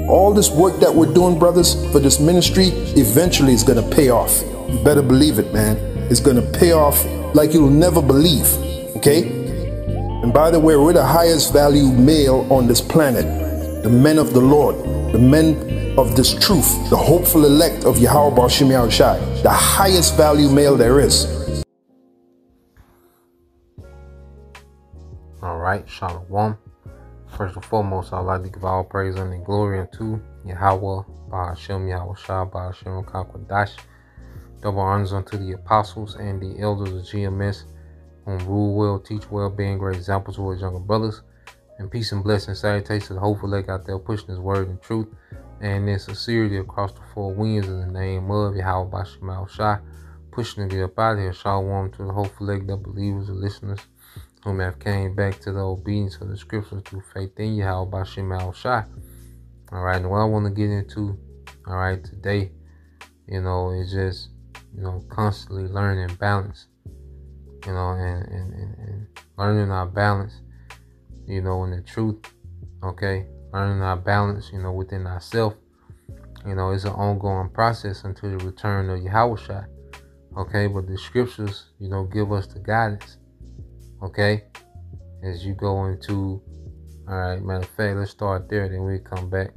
All this work that we're doing, brothers, for this ministry, eventually is going to pay off. You better believe it, man. It's going to pay off like you'll never believe, okay? And by the way, we're the highest value male on this planet. The men of the Lord, the men of this truth, the hopeful elect of Yahweh Bashim Yahushai, the highest value male there is. All right, Shalom. First and foremost, I'd like to give all praise and glory unto Yahweh, Ba'ashem, Yahushua, Ba'ashem, Kakwadash. Double honors unto the apostles and the elders of GMS, whom rule well, teach well, being great examples to his younger brothers. And peace and blessings, salutations to the hopeful elect out there pushing his word and truth and in sincerity across the four winds in the name of Yahweh, Ba'ashem, Yahushua, pushing to get up out of here. Shalom to the hopeful elect, the believers, the listeners, whom have came back to the obedience of the scriptures through faith in Yahweh Bashim Al-Shai. All right, and what I want to get into, all right, today, is just, constantly learning balance, and learning our balance, in the truth, okay, learning our balance, within ourselves. It's an ongoing process until the return of Yahweh Shai, okay, but the scriptures, give us the guidance. Okay, as you go into, all right, matter of fact, let's start there, then we come back.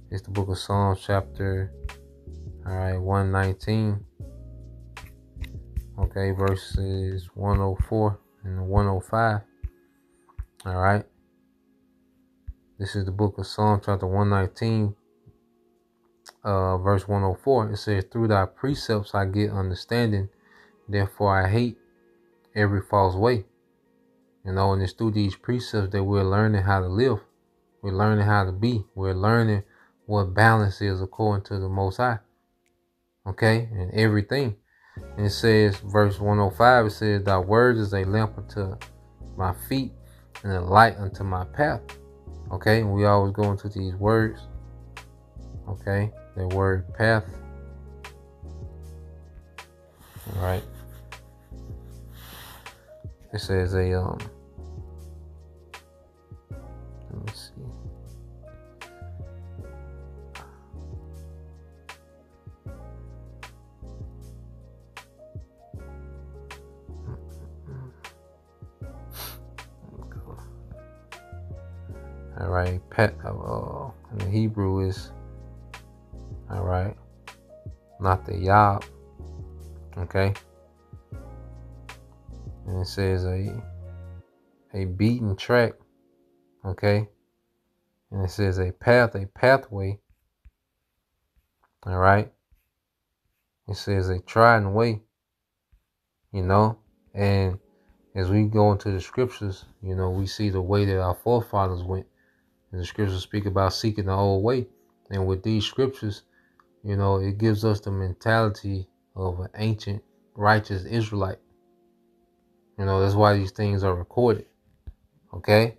It's the book of Psalms, chapter, 119, okay, verses 104 and 105, all right. This is the book of Psalms, chapter 119, verse 104. It says, "Through thy precepts I get understanding, therefore I hate every false way." And it's through these precepts that we're learning how to live. We're learning how to be. We're learning what balance is according to the Most High. Okay? And everything. And it says, verse 105, it says, "Thy word is a lamp unto my feet and a light unto my path." Okay? And we always go into these words. Okay? The word path. All right. It says let me see. All right, pet. In the Hebrew is, all right, not the Yab. Okay. And it says a beaten track, okay, and it says a path, a pathway, all right. It says a trodden way, and as we go into the scriptures, we see the way that our forefathers went, and the scriptures speak about seeking the old way, and with these scriptures, it gives us the mentality of an ancient righteous Israelite. That's why these things are recorded. Okay?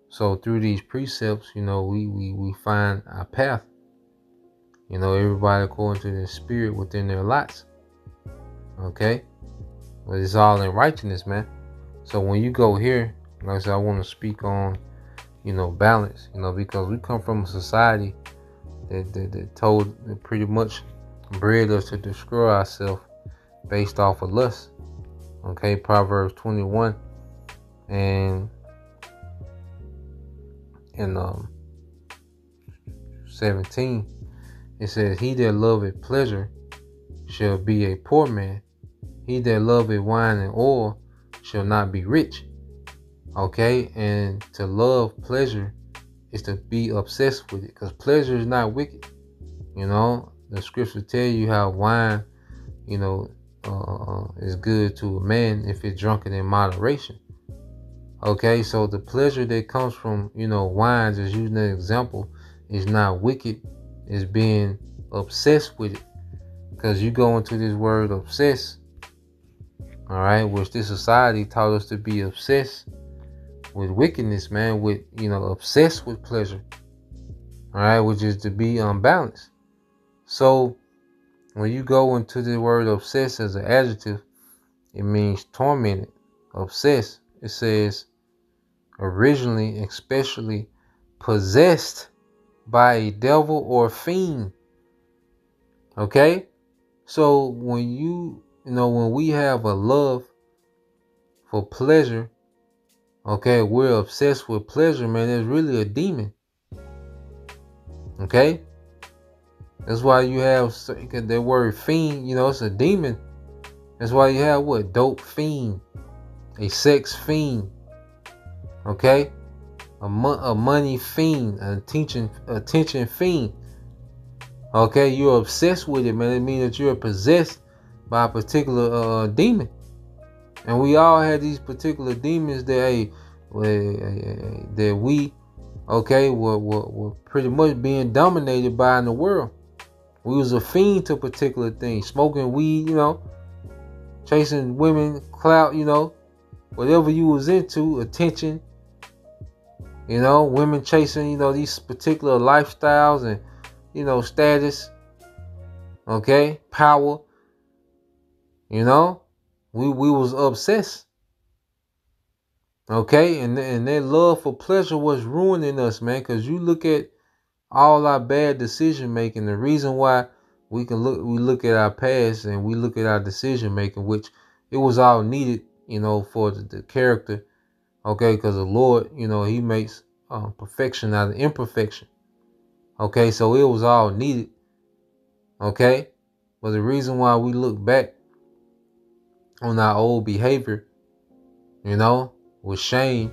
So through these precepts, we find our path. Everybody according to their spirit within their lots. Okay? But it's all in righteousness, man. So when you go here, like I said, I want to speak on, balance, because we come from a society that pretty much bred us to destroy ourselves based off of lust. Okay, Proverbs 21 and 17, it says, "He that loveth pleasure shall be a poor man. He that loveth wine and oil shall not be rich." Okay, and to love pleasure is to be obsessed with it, because pleasure is not wicked. The scriptures tell you how wine, is good to a man if it's drunken in moderation. Okay, so the pleasure that comes from, wine, just using an example, is not wicked. It's being obsessed with it. Because you go into this word obsess, all right, which this society taught us to be obsessed with wickedness, man, with, obsessed with pleasure, all right, which is to be unbalanced. So when you go into the word obsessed as an adjective, it means tormented, obsessed. It says originally, especially possessed by a devil or fiend. Okay? So when when we have a love for pleasure, okay, we're obsessed with pleasure, man, it's really a demon. Okay? That's why you have that word fiend, it's a demon. That's why you have what? Dope fiend, a sex fiend, okay? A money fiend, an attention fiend. Okay, you're obsessed with it, man. It means that you're possessed by a particular demon. And we all had these particular demons that that we, okay, were pretty much being dominated by in the world. We was a fiend to particular things, smoking weed, chasing women, clout, whatever you was into, attention, women chasing, these particular lifestyles and, status, okay, power, we was obsessed, okay, and that love for pleasure was ruining us, man, because you look at all our bad decision making. The reason why we look at our past and we look at our decision making, which it was all needed, for the character, okay, because the Lord, He makes perfection out of imperfection. Okay, so it was all needed. Okay, but the reason why we look back on our old behavior, with shame,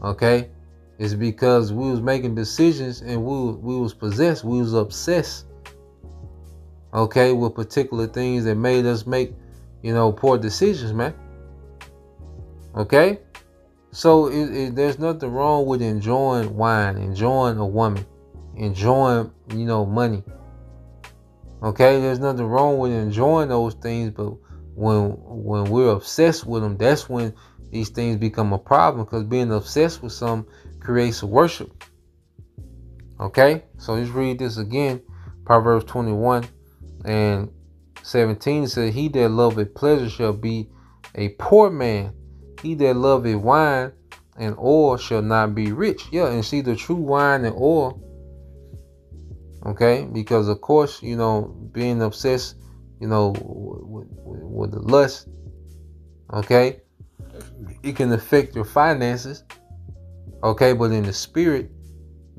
okay, is because we was making decisions and we was possessed, we was obsessed, okay, with particular things that made us make, poor decisions, man. Okay, so there's nothing wrong with enjoying wine, enjoying a woman, enjoying, money. Okay, there's nothing wrong with enjoying those things, but when we're obsessed with them, that's when these things become a problem, because being obsessed with something creates a worship. Okay, so let's read this again. Proverbs 21 and 17 says, "He that loveth pleasure shall be a poor man. He that loveth wine and oil shall not be rich." Yeah, and see, the true wine and oil, okay, because of course, being obsessed, with the lust, okay, it can affect your finances, okay, but in the spirit,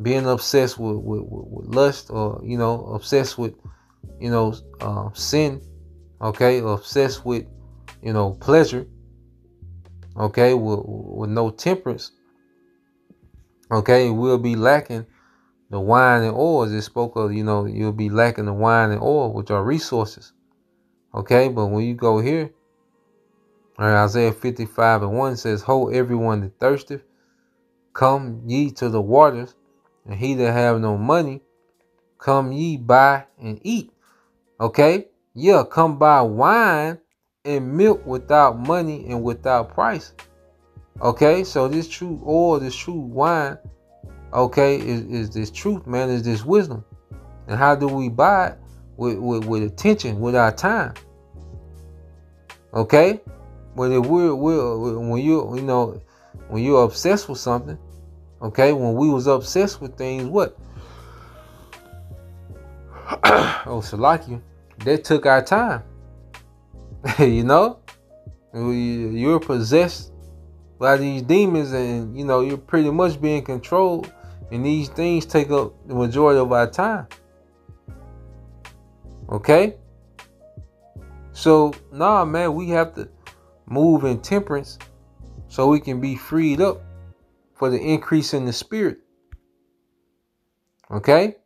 being obsessed with lust, or obsessed with sin, okay, obsessed with pleasure, okay, with no temperance, okay, we'll be lacking the wine and oil. As it spoke of, you'll be lacking the wine and oil, which are resources, okay. But when you go here, all right, Isaiah 55:1 says, "Ho, everyone that thirsteth, come ye to the waters, and he that have no money, come ye buy and eat." Okay, yeah, come buy wine and milk without money and without price. Okay, so this true oil, this true wine, okay, is this truth, man, is this wisdom. And how do we buy it? With attention, with our time. Okay, but if when you're obsessed with something, okay, when we was obsessed with things, what? Oh, Salakia, that took our time. You're possessed by these demons, and you're pretty much being controlled, and these things take up the majority of our time. Okay, so man, we have to move in temperance so we can be freed up for the increase in the spirit. Okay,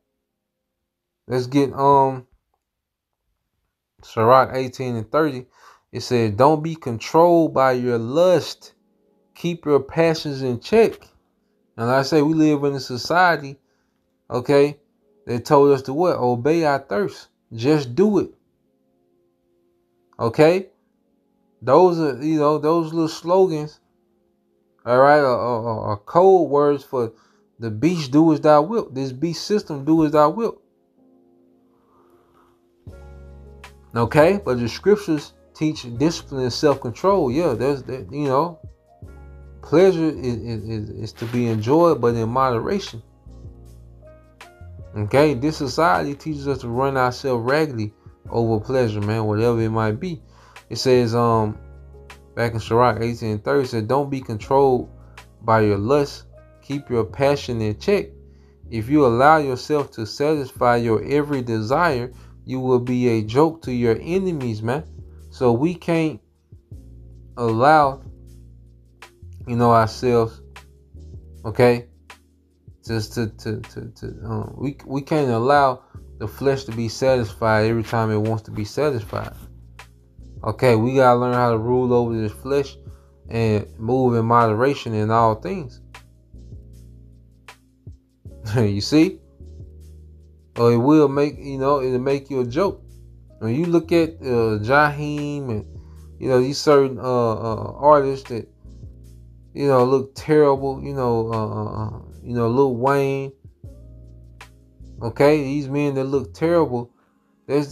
let's get Sirach 18:30. It says, "Don't be controlled by your lust. Keep your passions in check." And like I say, we live in a society, okay, that told us to what? Obey our thirst. Just do it. Okay? Those are, those little slogans, all right, are code words for the beast, do as thou wilt. This beast system, do as thou wilt. Okay? But the scriptures teach discipline and self-control. Yeah, there's that, pleasure is to be enjoyed, but in moderation. Okay, this society teaches us to run ourselves raggedy over pleasure, man, whatever it might be. It says, back in Sirach 18:30, it said, don't be controlled by your lust. Keep your passion in check. If you allow yourself to satisfy your every desire, you will be a joke to your enemies, man. So we can't allow, ourselves, okay, we can't allow the flesh to be satisfied every time it wants to be satisfied. Okay, we gotta learn how to rule over this flesh and move in moderation in all things. You see? Or it will make, it'll make you a joke. When you look at Jaheim and, these certain artists that, look terrible, Lil Wayne. Okay, these men that look terrible, and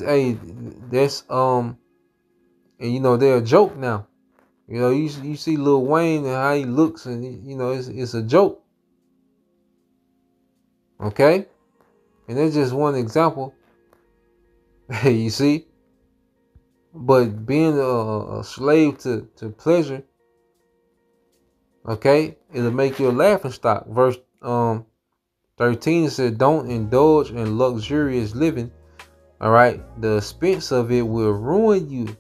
they're a joke now. You see Lil Wayne and how he looks, and it's a joke. Okay, and that's just one example. You see, but being a slave to pleasure, okay, it'll make you a laughing stock. Verse 13 said, don't indulge in luxurious living. All right, the expense of it will ruin you.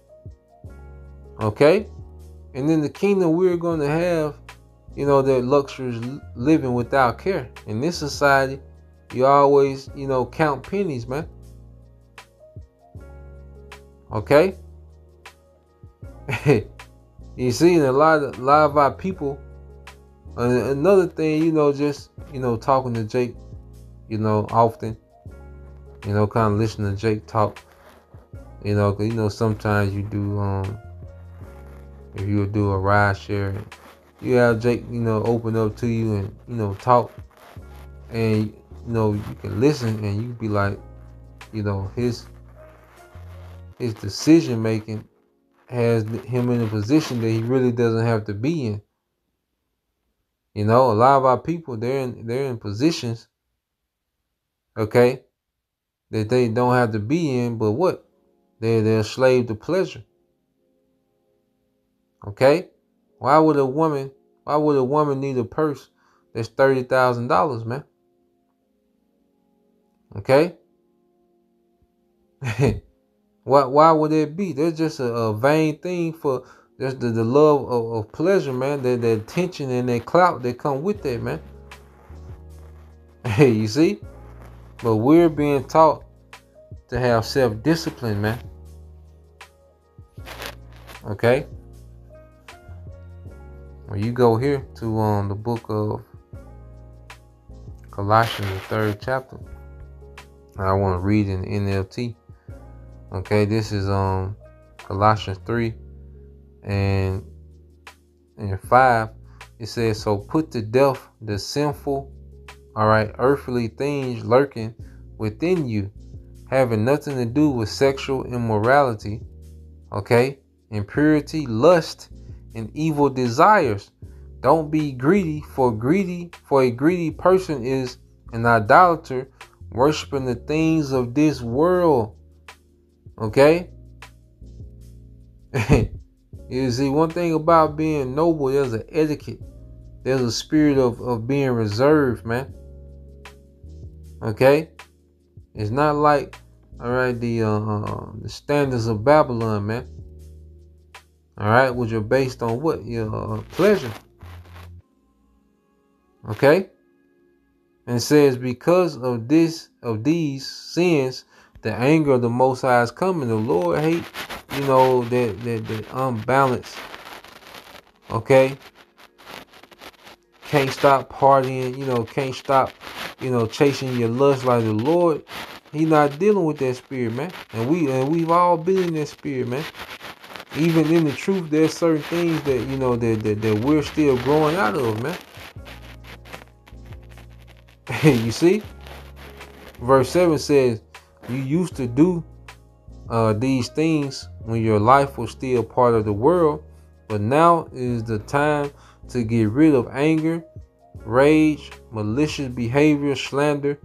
Okay, and in the kingdom we're going to have, that luxurious living without care. In this society, you always, count pennies, man. Okay. You see, and a lot of our people. Another thing, just talking to Jake, often, kind of listening to Jake talk, because sometimes you do, if you do a ride share, you have Jake, open up to you and talk, and you can listen, and you be like, his decision making has him in a position that he really doesn't have to be in. A lot of our people, they're in positions, okay, that they don't have to be in, but what? They're a slave to pleasure. Okay? Why would a woman need a purse that's $30,000, man? Okay? Why would it be? There's just a vain thing for just the love of pleasure, man. The attention and that clout that come with that, man. Hey, you see? But we're being taught to have self-discipline, man. Okay? When you go here to the book of Colossians, the 3rd chapter, I want to read in the NLT. Okay, this is Colossians 3 and 5. It says, so put to death the sinful, earthly things lurking within you, having nothing to do with sexual immorality, impurity, lust, and evil desires. Don't be greedy, for a greedy person is an idolater, worshiping the things of this world. Okay? You see, one thing about being noble, there's an etiquette. There's a spirit of being reserved, man. Okay? It's not like, the standards of Babylon, man. Which are based on what? Your pleasure. Okay? And it says, because of these sins, the anger of the Most High is coming. The Lord hate, that unbalanced. Okay? Can't stop partying, can't stop, chasing your lust like the Lord. He not dealing with that spirit, man. And we've all been in that spirit, man. Even in the truth, there's certain things that, that we're still growing out of, man. You see? Verse 7 says, you used to do these things when your life was still part of the world, but now is the time to get rid of anger, rage, malicious behavior, slander,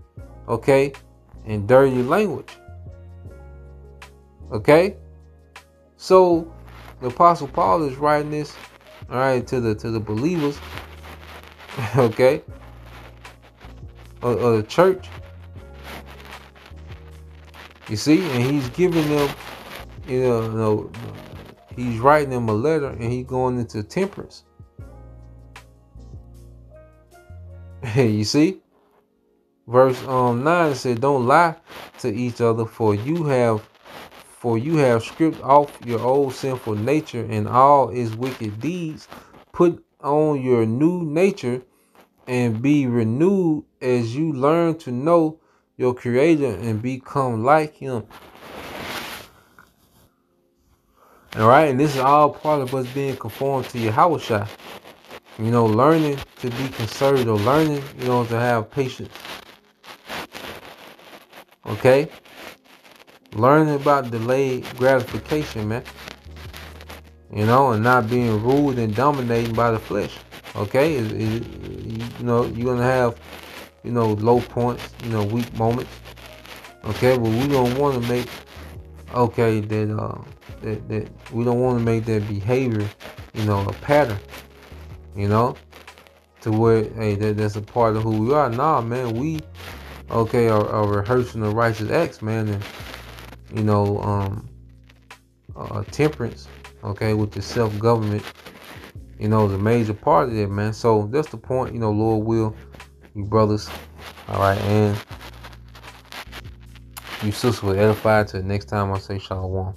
and dirty language. Okay? So the Apostle Paul is writing this, all right, to the believers, okay, of the church. You see, and he's giving them, he's writing them a letter, and he's going into temperance. You see, verse 9 said, "Don't lie to each other, for you have stripped off your old sinful nature and all its wicked deeds. Put on your new nature and be renewed as you learn to know your Creator and become like Him." All right, and this is all part of us being conformed to Yahushua. Learning to be conservative, learning, to have patience. Okay? Learning about delayed gratification, man. And not being ruled and dominated by the flesh. Okay? You're going to have, low points, weak moments. Okay? But we don't want to make, that we don't want to make that behavior, a pattern. To where, hey, that's a part of who we are. Nah, man, we, are rehearsing the righteous acts, man, and, temperance, with the self-government, is a major part of it, man. So that's the point, Lord will, you brothers, all right, and you sisters were edified. Till next time I say shalom.